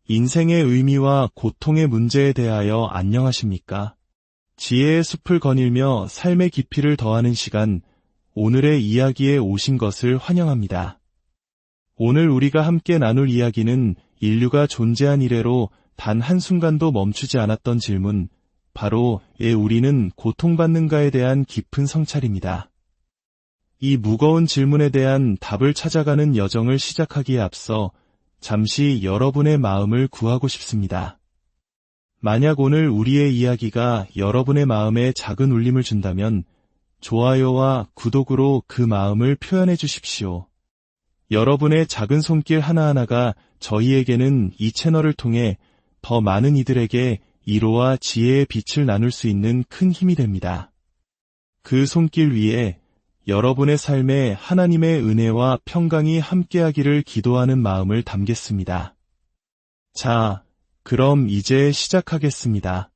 인생의 의미와 고통의 문제에 대하여 안녕하십니까? 지혜의 숲을 거닐며 삶의 깊이를 더하는 시간, 오늘의 이야기에 오신 것을 환영합니다. 오늘 우리가 함께 나눌 이야기는 인류가 존재한 이래로 단 한순간도 멈추지 않았던 질문, 바로 왜 우리는 고통받는가에 대한 깊은 성찰입니다. 이 무거운 질문에 대한 답을 찾아가는 여정을 시작하기에 앞서 잠시 여러분의 마음을 구하고 싶습니다. 만약 오늘 우리의 이야기가 여러분의 마음에 작은 울림을 준다면 좋아요와 구독으로 그 마음을 표현해 주십시오. 여러분의 작은 손길 하나하나가 저희에게는 이 채널을 통해 더 많은 이들에게 위로와 지혜의 빛을 나눌 수 있는 큰 힘이 됩니다. 그 손길 위에 여러분의 삶에 하나님의 은혜와 평강이 함께하기를 기도하는 마음을 담겠습니다. 자, 그럼 이제 시작하겠습니다.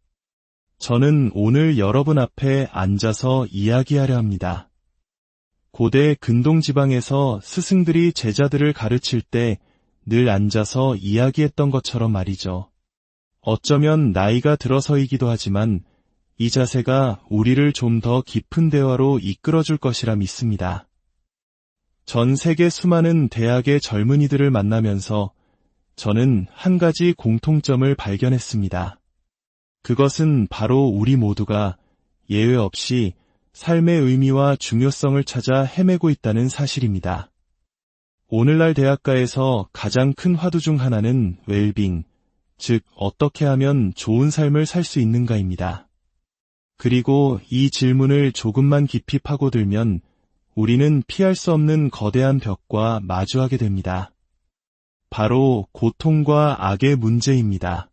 저는 오늘 여러분 앞에 앉아서 이야기하려 합니다. 고대 근동 지방에서 스승들이 제자들을 가르칠 때 늘 앉아서 이야기했던 것처럼 말이죠. 어쩌면 나이가 들어서이기도 하지만 이 자세가 우리를 좀 더 깊은 대화로 이끌어줄 것이라 믿습니다. 전 세계 수많은 대학의 젊은이들을 만나면서 저는 한 가지 공통점을 발견했습니다. 그것은 바로 우리 모두가 예외 없이 삶의 의미와 중요성을 찾아 헤매고 있다는 사실입니다. 오늘날 대학가에서 가장 큰 화두 중 하나는 웰빙, 즉 어떻게 하면 좋은 삶을 살 수 있는가입니다. 그리고 이 질문을 조금만 깊이 파고들면 우리는 피할 수 없는 거대한 벽과 마주하게 됩니다. 바로 고통과 악의 문제입니다.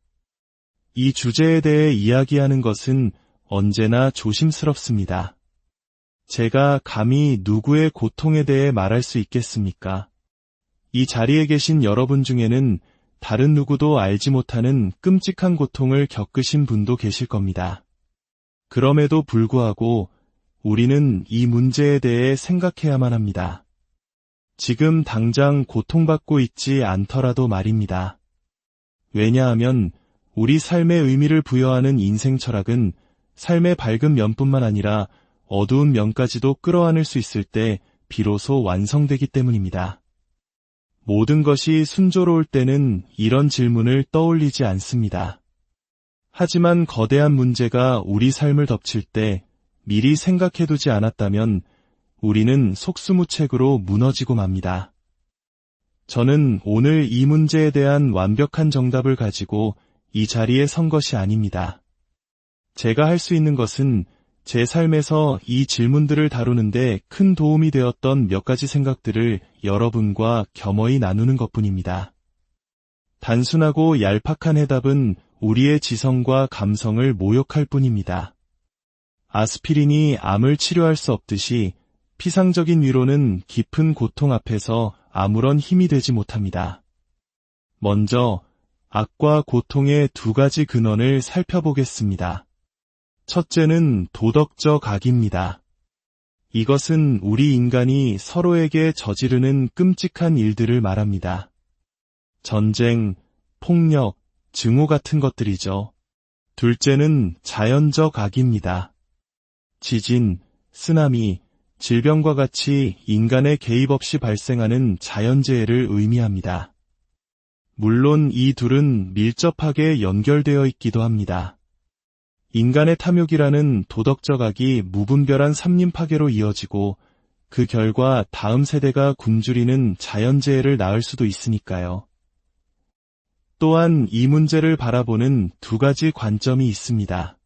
이 주제에 대해 이야기하는 것은 언제나 조심스럽습니다. 제가 감히 누구의 고통에 대해 말할 수 있겠습니까? 이 자리에 계신 여러분 중에는 다른 누구도 알지 못하는 끔찍한 고통을 겪으신 분도 계실 겁니다. 그럼에도 불구하고 우리는 이 문제에 대해 생각해야만 합니다. 지금 당장 고통받고 있지 않더라도 말입니다. 왜냐하면 우리 삶의 의미를 부여하는 인생 철학은 삶의 밝은 면뿐만 아니라 어두운 면까지도 끌어안을 수 있을 때 비로소 완성되기 때문입니다. 모든 것이 순조로울 때는 이런 질문을 떠올리지 않습니다. 하지만 거대한 문제가 우리 삶을 덮칠 때 미리 생각해두지 않았다면 우리는 속수무책으로 무너지고 맙니다. 저는 오늘 이 문제에 대한 완벽한 정답을 가지고 이 자리에 선 것이 아닙니다. 제가 할 수 있는 것은 제 삶에서 이 질문들을 다루는데 큰 도움이 되었던 몇 가지 생각들을 여러분과 겸허히 나누는 것뿐입니다. 단순하고 얄팍한 해답은 우리의 지성과 감성을 모욕할 뿐입니다. 아스피린이 암을 치료할 수 없듯이 피상적인 위로는 깊은 고통 앞에서 아무런 힘이 되지 못합니다. 먼저 악과 고통의 두 가지 근원을 살펴보겠습니다. 첫째는 도덕적 악입니다. 이것은 우리 인간이 서로에게 저지르는 끔찍한 일들을 말합니다. 전쟁, 폭력, 증오 같은 것들이죠. 둘째는 자연적 악입니다. 지진, 쓰나미, 질병과 같이 인간의 개입 없이 발생하는 자연재해를 의미합니다. 물론 이 둘은 밀접하게 연결되어 있기도 합니다. 인간의 탐욕이라는 도덕적 악이 무분별한 산림 파괴로 이어지고 그 결과 다음 세대가 굶주리는 자연재해를 낳을 수도 있으니까요. 또한 이 문제를 바라보는 두 가지 관점이 있습니다.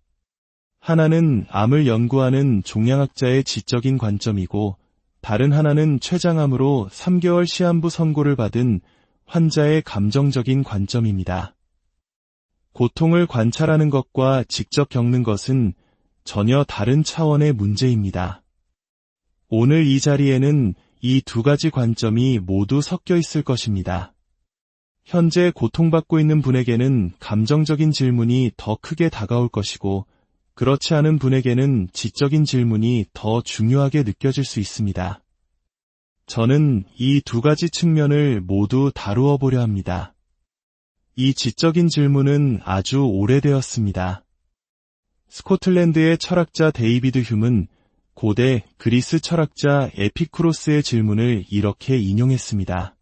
하나는 암을 연구하는 종양학자의 지적인 관점이고 다른 하나는 췌장암으로 3개월 시한부 선고를 받은 환자의 감정적인 관점입니다. 고통을 관찰하는 것과 직접 겪는 것은 전혀 다른 차원의 문제입니다. 오늘 이 자리에는 이 두 가지 관점이 모두 섞여 있을 것입니다. 현재 고통받고 있는 분에게는 감정적인 질문이 더 크게 다가올 것이고 그렇지 않은 분에게는 지적인 질문이 더 중요하게 느껴질 수 있습니다. 저는 이 두 가지 측면을 모두 다루어 보려 합니다. 이 지적인 질문은 아주 오래되었습니다. 스코틀랜드의 철학자 데이비드 휴문 고대 그리스 철학자 에피쿠로스의 질문을 이렇게 인용했습니다.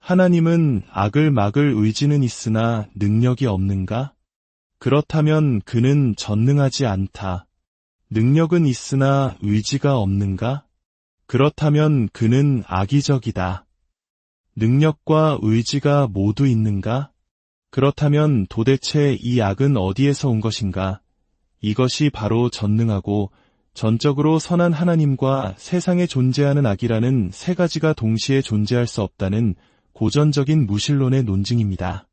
하나님은 악을 막을 의지는 있으나 능력이 없는가? 그렇다면 그는 전능하지 않다. 능력은 있으나 의지가 없는가? 그렇다면 그는 악의적이다. 능력과 의지가 모두 있는가? 그렇다면 도대체 이 악은 어디에서 온 것인가? 이것이 바로 전능하고 전적으로 선한 하나님과 세상에 존재하는 악이라는 세 가지가 동시에 존재할 수 없다는 고전적인 무신론의 논증입니다.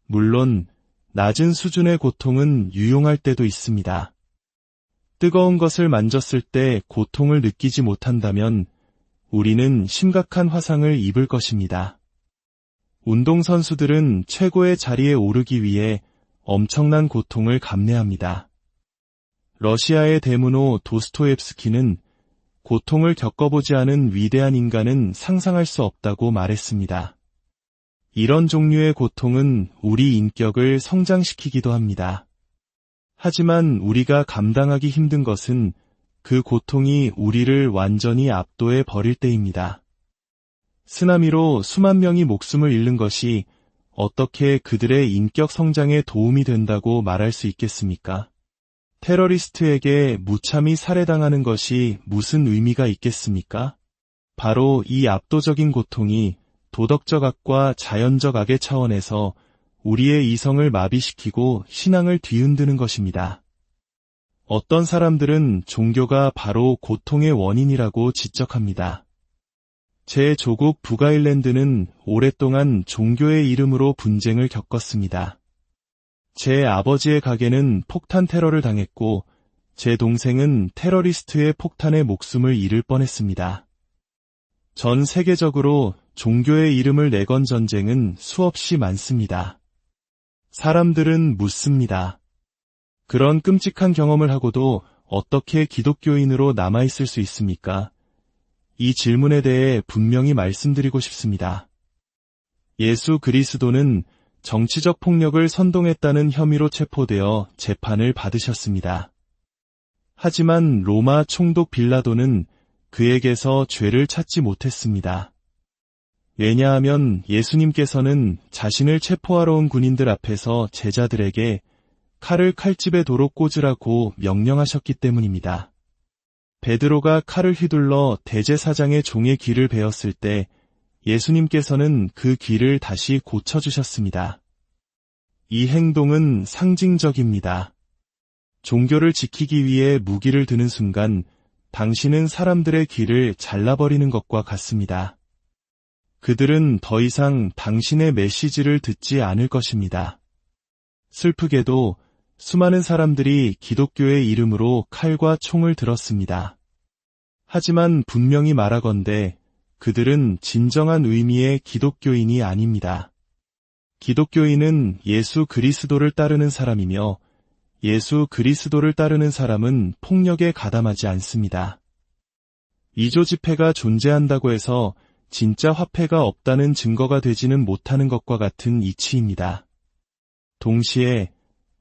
물론 낮은 수준의 고통은 유용할 때도 있습니다. 뜨거운 것을 만졌을 때 고통을 느끼지 못한다면 우리는 심각한 화상을 입을 것입니다. 운동선수들은 최고의 자리에 오르기 위해 엄청난 고통을 감내합니다. 러시아의 대문호 도스토옙스키는 고통을 겪어보지 않은 위대한 인간은 상상할 수 없다고 말했습니다. 이런 종류의 고통은 우리 인격을 성장시키기도 합니다. 하지만 우리가 감당하기 힘든 것은 그 고통이 우리를 완전히 압도해 버릴 때입니다. 쓰나미로 수만 명이 목숨을 잃는 것이 어떻게 그들의 인격 성장에 도움이 된다고 말할 수 있겠습니까? 테러리스트에게 무참히 살해당하는 것이 무슨 의미가 있겠습니까? 바로 이 압도적인 고통이 도덕적 악과 자연적 악의 차원에서 우리의 이성을 마비시키고 신앙을 뒤흔드는 것입니다. 어떤 사람들은 종교가 바로 고통의 원인이라고 지적합니다. 제 조국 북아일랜드는 오랫동안 종교의 이름으로 분쟁을 겪었습니다. 제 아버지의 가게는 폭탄 테러를 당했고 제 동생은 테러리스트의 폭탄에 목숨을 잃을 뻔했습니다. 전 세계적으로 종교의 이름을 내건 전쟁은 수없이 많습니다. 사람들은 묻습니다. 그런 끔찍한 경험을 하고도 어떻게 기독교인으로 남아있을 수 있습니까? 이 질문에 대해 분명히 말씀드리고 싶습니다. 예수 그리스도는 정치적 폭력을 선동했다는 혐의로 체포되어 재판을 받으셨습니다. 하지만 로마 총독 빌라도는 그에게서 죄를 찾지 못했습니다. 왜냐하면 예수님께서는 자신을 체포하러 온 군인들 앞에서 제자들에게 칼을 칼집에 도로 꽂으라고 명령하셨기 때문입니다. 베드로가 칼을 휘둘러 대제사장의 종의 귀를 베었을 때 예수님께서는 그 귀를 다시 고쳐주셨습니다. 이 행동은 상징적입니다. 종교를 지키기 위해 무기를 드는 순간 당신은 사람들의 귀를 잘라버리는 것과 같습니다. 그들은 더 이상 당신의 메시지를 듣지 않을 것입니다. 슬프게도 수많은 사람들이 기독교의 이름으로 칼과 총을 들었습니다. 하지만 분명히 말하건대 그들은 진정한 의미의 기독교인이 아닙니다. 기독교인은 예수 그리스도를 따르는 사람이며 예수 그리스도를 따르는 사람은 폭력에 가담하지 않습니다. 위조 지폐가 존재한다고 해서 진짜 화폐가 없다는 증거가 되지는 못하는 것과 같은 이치입니다. 동시에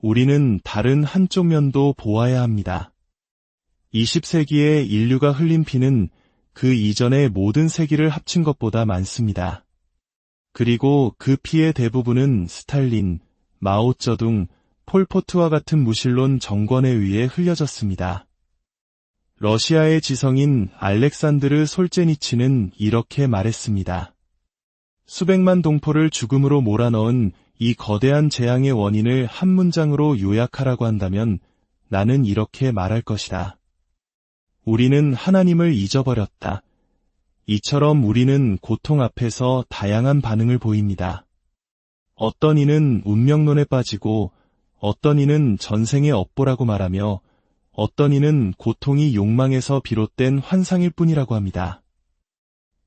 우리는 다른 한쪽 면도 보아야 합니다. 20세기에 인류가 흘린 피는 그 이전의 모든 세기를 합친 것보다 많습니다. 그리고 그 피의 대부분은 스탈린, 마오쩌둥, 폴포트와 같은 무신론 정권에 의해 흘려졌습니다. 러시아의 지성인 알렉산드르 솔제니치는 이렇게 말했습니다. 수백만 동포를 죽음으로 몰아넣은 이 거대한 재앙의 원인을 한 문장으로 요약하라고 한다면 나는 이렇게 말할 것이다. 우리는 하나님을 잊어버렸다. 이처럼 우리는 고통 앞에서 다양한 반응을 보입니다. 어떤 이는 운명론에 빠지고 어떤 이는 전생의 업보라고 말하며 어떤 이는 고통이 욕망에서 비롯된 환상일 뿐이라고 합니다.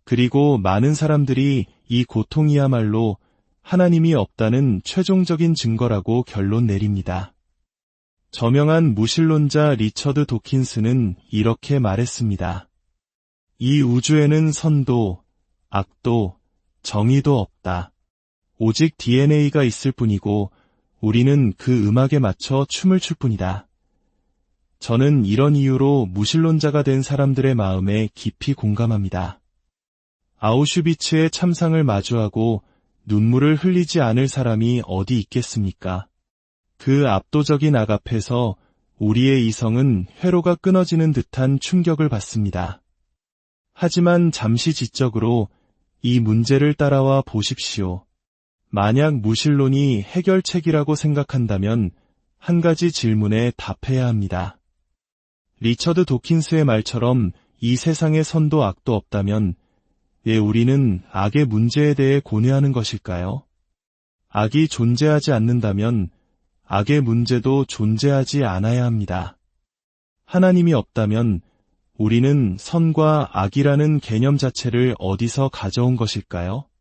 그리고 많은 사람들이 이 고통이야말로 하나님이 없다는 최종적인 증거라고 결론 내립니다. 저명한 무신론자 리처드 도킨스는 이렇게 말했습니다. 이 우주에는 선도, 악도, 정의도 없다. 오직 DNA가 있을 뿐이고 우리는 그 음악에 맞춰 춤을 출 뿐이다. 저는 이런 이유로 무신론자가 된 사람들의 마음에 깊이 공감합니다. 아우슈비츠의 참상을 마주하고 눈물을 흘리지 않을 사람이 어디 있겠습니까? 그 압도적인 악 앞에서 우리의 이성은 회로가 끊어지는 듯한 충격을 받습니다. 하지만 잠시 지적으로 이 문제를 따라와 보십시오. 만약 무신론이 해결책이라고 생각한다면 한 가지 질문에 답해야 합니다. 리처드 도킨스의 말처럼 이 세상에 선도 악도 없다면 왜 우리는 악의 문제에 대해 고뇌하는 것일까요? 악이 존재하지 않는다면 악의 문제도 존재하지 않아야 합니다. 하나님이 없다면 우리는 선과 악이라는 개념 자체를 어디서 가져온 것일까요?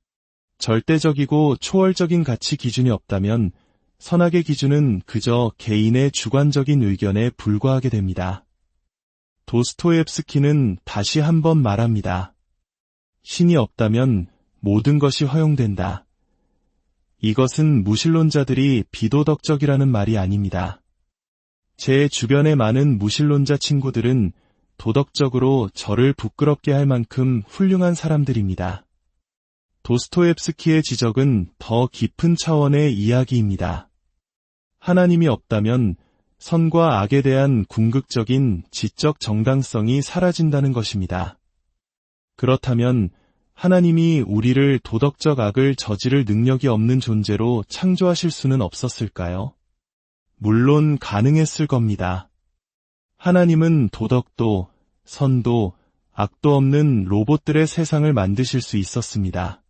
절대적이고 초월적인 가치 기준이 없다면 선악의 기준은 그저 개인의 주관적인 의견에 불과하게 됩니다. 도스토옙스키는 다시 한번 말합니다. 신이 없다면 모든 것이 허용된다. 이것은 무신론자들이 비도덕적이라는 말이 아닙니다. 제 주변의 많은 무신론자 친구들은 도덕적으로 저를 부끄럽게 할 만큼 훌륭한 사람들입니다. 도스토옙스키의 지적은 더 깊은 차원의 이야기입니다. 하나님이 없다면 선과 악에 대한 궁극적인 지적 정당성이 사라진다는 것입니다. 그렇다면 하나님이 우리를 도덕적 악을 저지를 능력이 없는 존재로 창조하실 수는 없었을까요? 물론 가능했을 겁니다. 하나님은 도덕도, 선도, 악도 없는 로봇들의 세상을 만드실 수 있었습니다.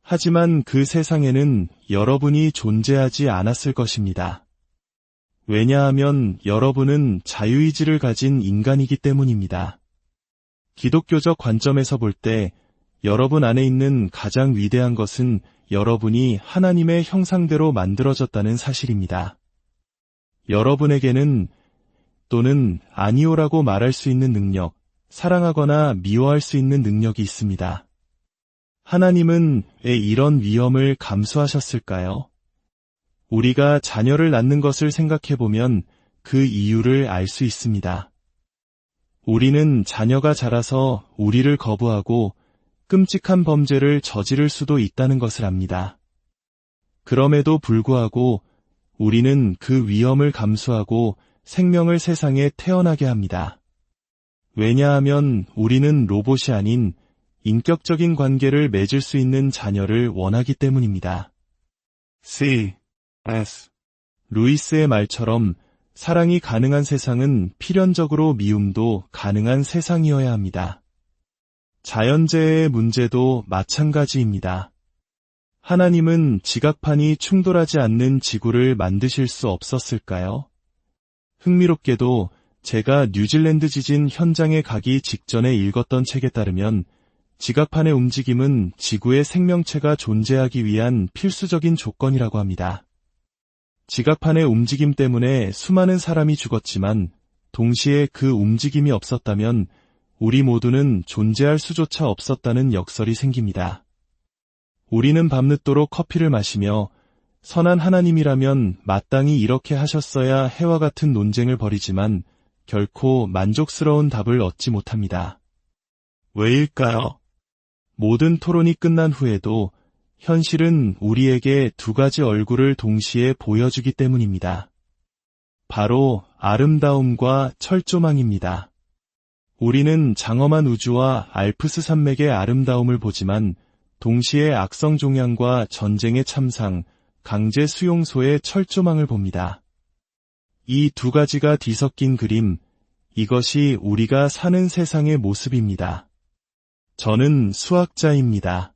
하지만 그 세상에는 여러분이 존재하지 않았을 것입니다. 왜냐하면 여러분은 자유의지를 가진 인간이기 때문입니다. 기독교적 관점에서 볼 때 여러분 안에 있는 가장 위대한 것은 여러분이 하나님의 형상대로 만들어졌다는 사실입니다. 여러분에게는 또는 아니오라고 말할 수 있는 능력, 사랑하거나 미워할 수 있는 능력이 있습니다. 하나님은 왜 이런 위험을 감수하셨을까요? 우리가 자녀를 낳는 것을 생각해보면 그 이유를 알 수 있습니다. 우리는 자녀가 자라서 우리를 거부하고 끔찍한 범죄를 저지를 수도 있다는 것을 압니다. 그럼에도 불구하고 우리는 그 위험을 감수하고 생명을 세상에 태어나게 합니다. 왜냐하면 우리는 로봇이 아닌 인격적인 관계를 맺을 수 있는 자녀를 원하기 때문입니다. C.S. 루이스의 말처럼 사랑이 가능한 세상은 필연적으로 미움도 가능한 세상이어야 합니다. 자연재해의 문제도 마찬가지입니다. 하나님은 지각판이 충돌하지 않는 지구를 만드실 수 없었을까요? 흥미롭게도 제가 뉴질랜드 지진 현장에 가기 직전에 읽었던 책에 따르면 지각판의 움직임은 지구의 생명체가 존재하기 위한 필수적인 조건이라고 합니다. 지각판의 움직임 때문에 수많은 사람이 죽었지만 동시에 그 움직임이 없었다면 우리 모두는 존재할 수조차 없었다는 역설이 생깁니다. 우리는 밤늦도록 커피를 마시며 선한 하나님이라면 마땅히 이렇게 하셨어야 해와 같은 논쟁을 벌이지만 결코 만족스러운 답을 얻지 못합니다. 왜일까요? 모든 토론이 끝난 후에도 현실은 우리에게 두 가지 얼굴을 동시에 보여주기 때문입니다. 바로 아름다움과 철조망입니다. 우리는 장엄한 우주와 알프스 산맥의 아름다움을 보지만 동시에 악성 종양과 전쟁의 참상, 강제 수용소의 철조망을 봅니다. 이 두 가지가 뒤섞인 그림, 이것이 우리가 사는 세상의 모습입니다. 저는 수학자입니다.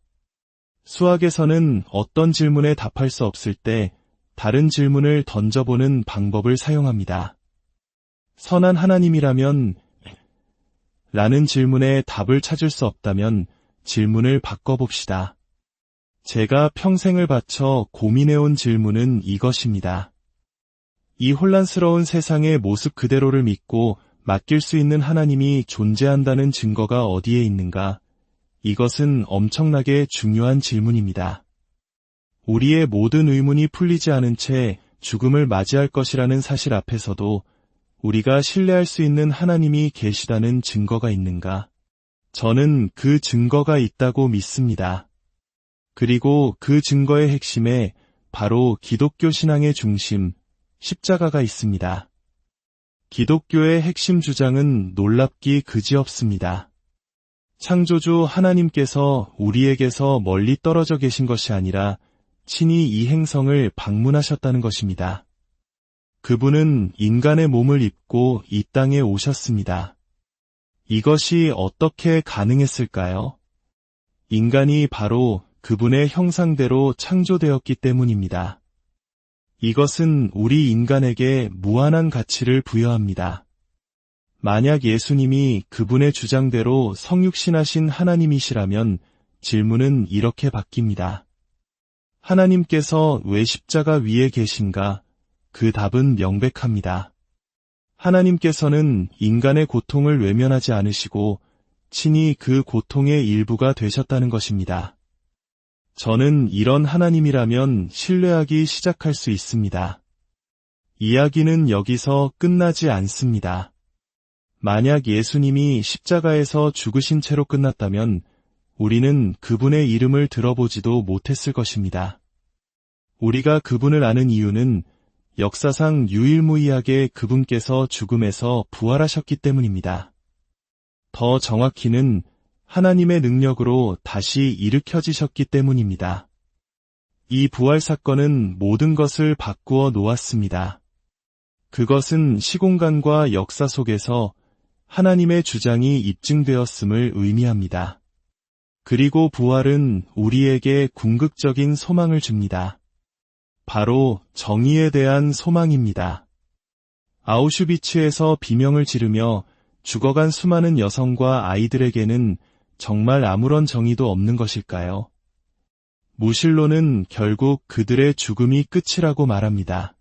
수학에서는 어떤 질문에 답할 수 없을 때 다른 질문을 던져보는 방법을 사용합니다. 선한 하나님이라면 라는 질문에 답을 찾을 수 없다면 질문을 바꿔봅시다. 제가 평생을 바쳐 고민해온 질문은 이것입니다. 이 혼란스러운 세상의 모습 그대로를 믿고 맡길 수 있는 하나님이 존재한다는 증거가 어디에 있는가? 이것은 엄청나게 중요한 질문입니다. 우리의 모든 의문이 풀리지 않은 채 죽음을 맞이할 것이라는 사실 앞에서도 우리가 신뢰할 수 있는 하나님이 계시다는 증거가 있는가? 저는 그 증거가 있다고 믿습니다. 그리고 그 증거의 핵심에 바로 기독교 신앙의 중심, 십자가가 있습니다. 기독교의 핵심 주장은 놀랍기 그지없습니다. 창조주 하나님께서 우리에게서 멀리 떨어져 계신 것이 아니라 친히 이 행성을 방문하셨다는 것입니다. 그분은 인간의 몸을 입고 이 땅에 오셨습니다. 이것이 어떻게 가능했을까요? 인간이 바로 그분의 형상대로 창조되었기 때문입니다. 이것은 우리 인간에게 무한한 가치를 부여합니다. 만약 예수님이 그분의 주장대로 성육신하신 하나님이시라면 질문은 이렇게 바뀝니다. 하나님께서 왜 십자가 위에 계신가? 그 답은 명백합니다. 하나님께서는 인간의 고통을 외면하지 않으시고 친히 그 고통의 일부가 되셨다는 것입니다. 저는 이런 하나님이라면 신뢰하기 시작할 수 있습니다. 이야기는 여기서 끝나지 않습니다. 만약 예수님이 십자가에서 죽으신 채로 끝났다면 우리는 그분의 이름을 들어보지도 못했을 것입니다. 우리가 그분을 아는 이유는 역사상 유일무이하게 그분께서 죽음에서 부활하셨기 때문입니다. 더 정확히는 하나님의 능력으로 다시 일으켜지셨기 때문입니다. 이 부활 사건은 모든 것을 바꾸어 놓았습니다. 그것은 시공간과 역사 속에서 하나님의 주장이 입증되었음을 의미합니다. 그리고 부활은 우리에게 궁극적인 소망을 줍니다. 바로 정의에 대한 소망입니다. 아우슈비츠에서 비명을 지르며 죽어간 수많은 여성과 아이들에게는 정말 아무런 정의도 없는 것일까요? 무실로는 결국 그들의 죽음이 끝이라고 말합니다.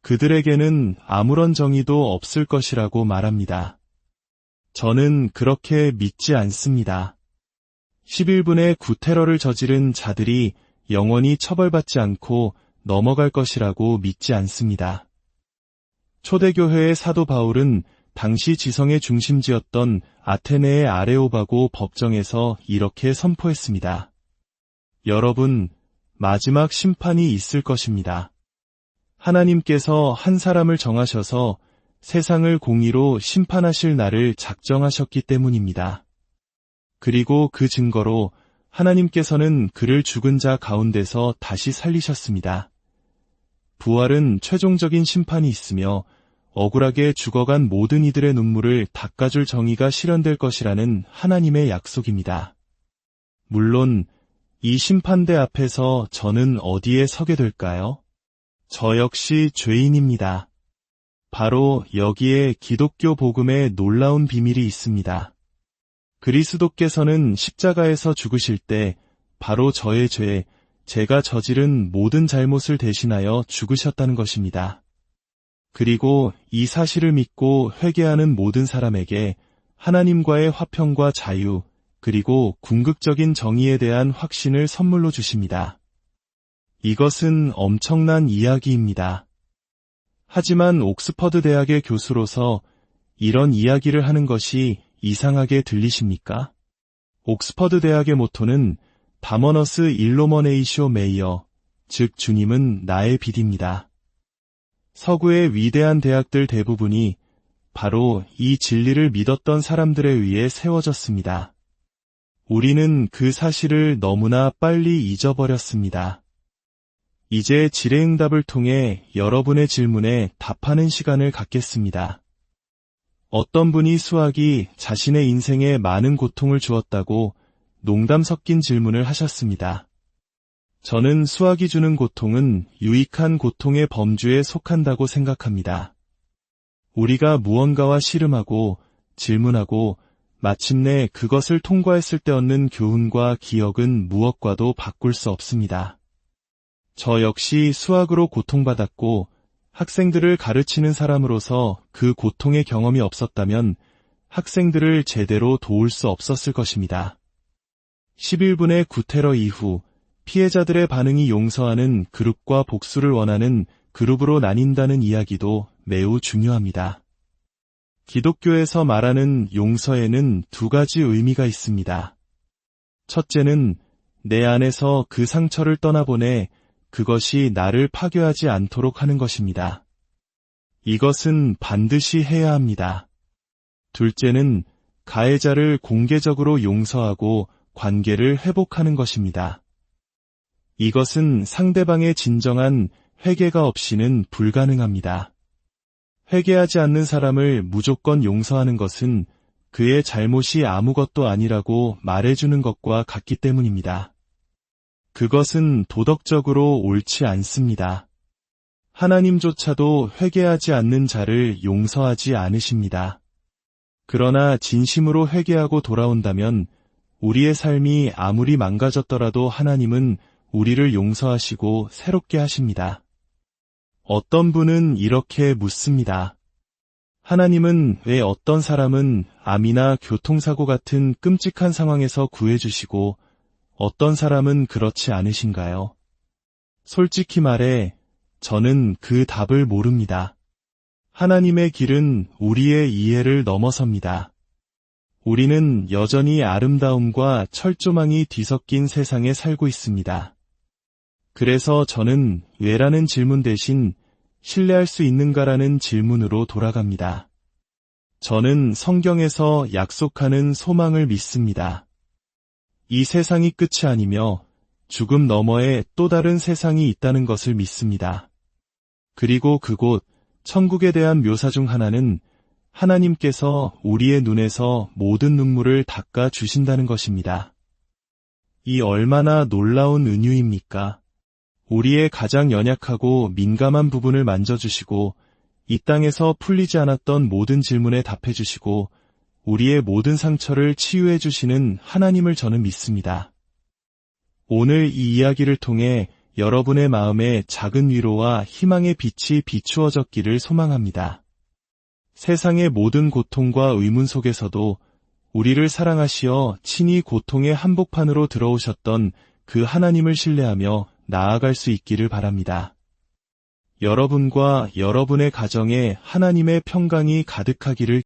그들에게는 아무런 정의도 없을 것이라고 말합니다. 저는 그렇게 믿지 않습니다. 11분의 구테러를 저지른 자들이 영원히 처벌받지 않고 넘어갈 것이라고 믿지 않습니다. 초대교회의 사도 바울은 당시 지성의 중심지였던 아테네의 아레오바고 법정에서 이렇게 선포했습니다. 여러분, 마지막 심판이 있을 것입니다. 하나님께서 한 사람을 정하셔서 세상을 공의로 심판하실 날을 작정하셨기 때문입니다. 그리고 그 증거로 하나님께서는 그를 죽은 자 가운데서 다시 살리셨습니다. 부활은 최종적인 심판이 있으며 억울하게 죽어간 모든 이들의 눈물을 닦아줄 정의가 실현될 것이라는 하나님의 약속입니다. 물론 이 심판대 앞에서 저는 어디에 서게 될까요? 저 역시 죄인입니다. 바로 여기에 기독교 복음의 놀라운 비밀이 있습니다. 그리스도께서는 십자가에서 죽으실 때 바로 저의 죄, 제가 저지른 모든 잘못을 대신하여 죽으셨다는 것입니다. 그리고 이 사실을 믿고 회개하는 모든 사람에게 하나님과의 화평과 자유, 그리고 궁극적인 정의에 대한 확신을 선물로 주십니다. 이것은 엄청난 이야기입니다. 하지만 옥스퍼드 대학의 교수로서 이런 이야기를 하는 것이 이상하게 들리십니까? 옥스퍼드 대학의 모토는 다머너스 일로머네이쇼 메이어, 즉 주님은 나의 빛입니다. 서구의 위대한 대학들 대부분이 바로 이 진리를 믿었던 사람들에 의해 세워졌습니다. 우리는 그 사실을 너무나 빨리 잊어버렸습니다. 이제 질의응답을 통해 여러분의 질문에 답하는 시간을 갖겠습니다. 어떤 분이 수학이 자신의 인생에 많은 고통을 주었다고 농담 섞인 질문을 하셨습니다. 저는 수학이 주는 고통은 유익한 고통의 범주에 속한다고 생각합니다. 우리가 무언가와 씨름하고 질문하고 마침내 그것을 통과했을 때 얻는 교훈과 기억은 무엇과도 바꿀 수 없습니다. 저 역시 수학으로 고통받았고 학생들을 가르치는 사람으로서 그 고통의 경험이 없었다면 학생들을 제대로 도울 수 없었을 것입니다. 11분의 구테러 이후 피해자들의 반응이 용서하는 그룹과 복수를 원하는 그룹으로 나뉜다는 이야기도 매우 중요합니다. 기독교에서 말하는 용서에는 두 가지 의미가 있습니다. 첫째는 내 안에서 그 상처를 떠나보내 그것이 나를 파괴하지 않도록 하는 것입니다. 이것은 반드시 해야 합니다. 둘째는 가해자를 공개적으로 용서하고 관계를 회복하는 것입니다. 이것은 상대방의 진정한 회개가 없이는 불가능합니다. 회개하지 않는 사람을 무조건 용서하는 것은 그의 잘못이 아무것도 아니라고 말해주는 것과 같기 때문입니다. 그것은 도덕적으로 옳지 않습니다. 하나님조차도 회개하지 않는 자를 용서하지 않으십니다. 그러나 진심으로 회개하고 돌아온다면 우리의 삶이 아무리 망가졌더라도 하나님은 우리를 용서하시고 새롭게 하십니다. 어떤 분은 이렇게 묻습니다. 하나님은 왜 어떤 사람은 암이나 교통사고 같은 끔찍한 상황에서 구해주시고 어떤 사람은 그렇지 않으신가요? 솔직히 말해 저는 그 답을 모릅니다. 하나님의 길은 우리의 이해를 넘어섭니다. 우리는 여전히 아름다움과 철조망이 뒤섞인 세상에 살고 있습니다. 그래서 저는 왜라는 질문 대신 신뢰할 수 있는가라는 질문으로 돌아갑니다. 저는 성경에서 약속하는 소망을 믿습니다. 이 세상이 끝이 아니며 죽음 너머에 또 다른 세상이 있다는 것을 믿습니다. 그리고 그곳 천국에 대한 묘사 중 하나는 하나님께서 우리의 눈에서 모든 눈물을 닦아 주신다는 것입니다. 이 얼마나 놀라운 은유입니까? 우리의 가장 연약하고 민감한 부분을 만져주시고 이 땅에서 풀리지 않았던 모든 질문에 답해주시고 우리의 모든 상처를 치유해주시는 하나님을 저는 믿습니다. 오늘 이 이야기를 통해 여러분의 마음에 작은 위로와 희망의 빛이 비추어졌기를 소망합니다. 세상의 모든 고통과 의문 속에서도 우리를 사랑하시어 친히 고통의 한복판으로 들어오셨던 그 하나님을 신뢰하며 나아갈 수 있기를 바랍니다. 여러분과 여러분의 가정에 하나님의 평강이 가득하기를